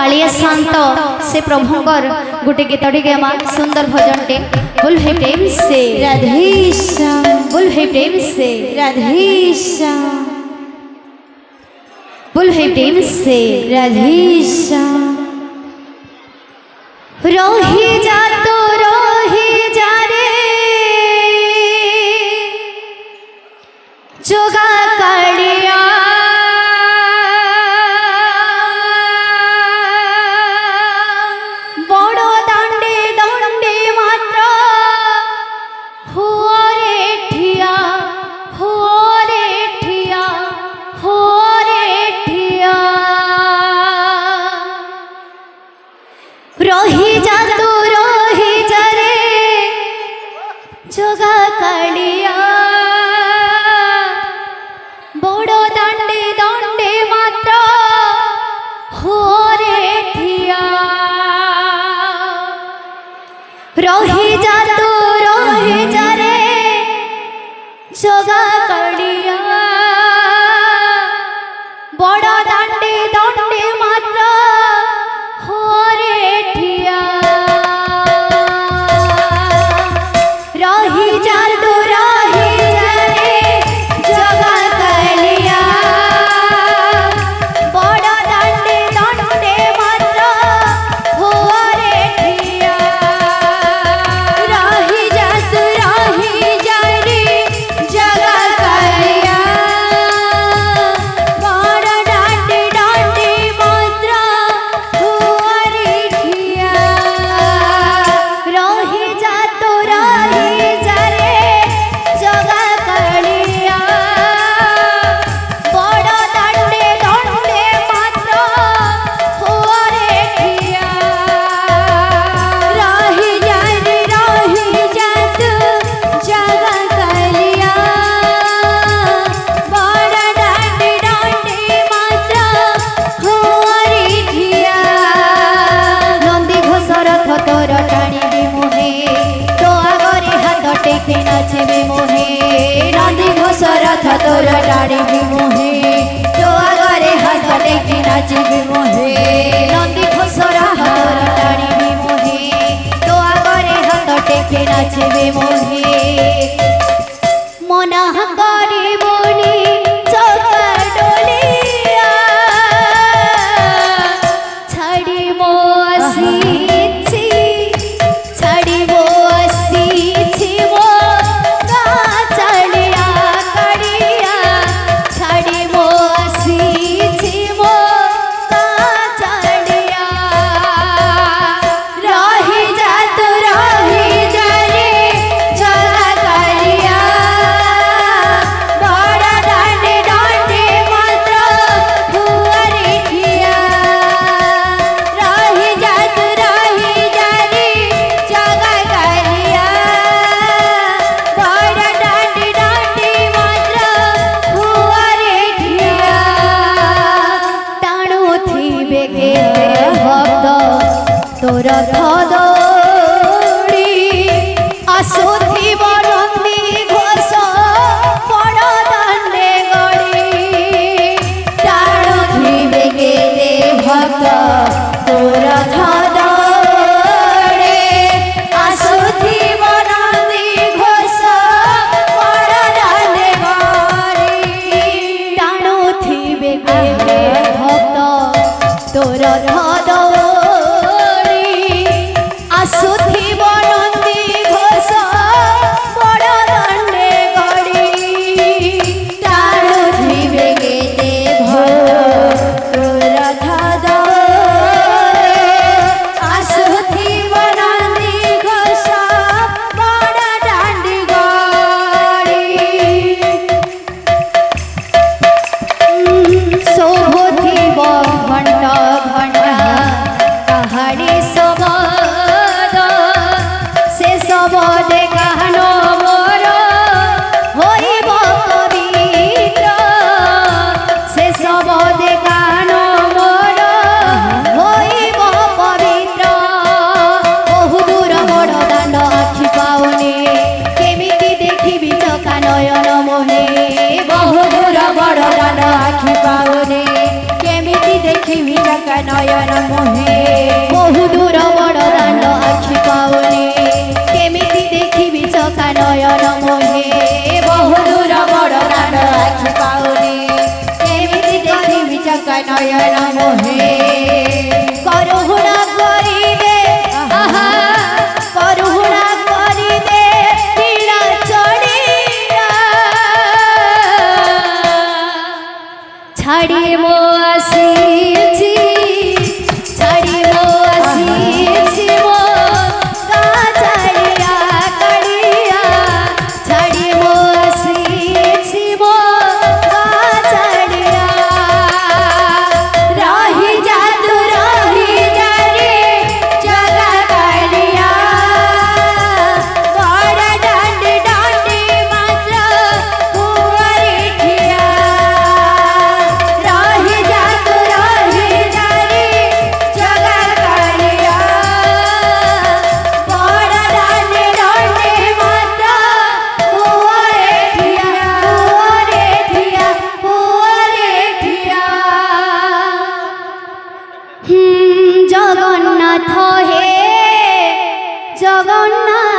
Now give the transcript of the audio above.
कालिया शांत से प्रभुकर गोटे गीतटी गामा सुंदर भजनटे बोल हे प्रेम से राधेश्याम बोल हे प्रेम से राधेश्याम बोल हे प्रेम से राधेश्याम रही जा तो रही जा रे जोगा कालिया बड़ दांडे दांडे मात्र हुओ रे ठिया हुओ रे ठिया हुओ रे ठिया रही जा तू रही जा रे जोगा कालिया बड़ दांडे दांडे मात्र हुओ रे ठिया रही जा तू रही जा रे जोगा कालिया बड़ दांडे दांडे मात्र हुओ रे ठिया रही जा तू रही जा रे जोगा कालिया बड़ दांडे दांडे मात्र हुओ रे ठिया रही जा तू रही जा रे जोगा कालिया बड़ दांडे दांडे मात्र हुओ रे ठिया रही जा तू रही जा रे जोगा कालिया बड़ दांडे दांडे मात्र हुओ रे ठिया रही जा रे रही जा तू जोगा कालिया बड़ दांडे दांडे मात्र हुओ रे ठिया नंदी घोषर थतोर टाणिबी मोहे तो आगरे हाथ टेके नाचिबी मोहे नंदी घोषर थतोर टाणिबी मोहे तो आगरे हाथ टेके नाचिबी मोहे नंदी घोषर हाथर टाणिबी मोहे तो आगरे हाथ टेके नाचिबी मोहे मना करिबोनी चौका डोलिया छाड़िबो आसीछि छाड़िबो आसीछि मो कालिया कालिया छाड़िबो आसीछि मो कालिया रही जा तू रही जा रे जोगा कालिया बड़ दांडे दांडे मात्र हुओ रे ठिया रही जा तू रही जा रे जोगा कालिया बड़ दांडे दांडे मात्र हुओ रे ठिया टाणु थिबे केते भक्त तोर धदड़ी आसुथिब नंदी घोष बड़ दांडे गड़ी टाणु थिबे केते भक्त तोर धदड़ी आसुथिब नंदी घोष बड़ दांडे गड़ी टाणु थिबे केते भक्त तोर धदड़ी आसुथिब नंदी घोष बड़ दांडे गड़ी टाणु थिबे केते भक्त तोर धदड़ी आसुथिब नंदी घोष बड़ दांडे गड़ी शोभुथिब घंटा घंटा নয়ন মোহে বহু দূর বড় দাণ্ড আখি পাওনি কেমিতি দেখিবি চকা নয়ন মোহে বহু দূর বড় দাণ্ড আখি পাওনি কেমিতি দেখিবি চকা নয়ন মোহে করুণা করি দে আহা করুণা করি দে তীরা চড়িয়া ছাড়ি মো আসিছি ছাড়ি মো আসিছি মো কাছাড়িয়া কাড়িয়া ছাড়ি মো আসিছি মো কাছাড়িয়া রহি যা তু রহি যা রে জগা কাড়িয়া বড় ডান্ডি ডান্ডি মাত্র কুয়ারি ঠিয়া রহি যা তু রহি যা রে জগা কাড়িয়া বড় ডান্ডি ডান্ডি মাত্র কুয়ারি ঠিয়া কুয়ারি ঠিয়া কুয়ারি ঠিয়া জগন্নাথ হে জগন্নাথ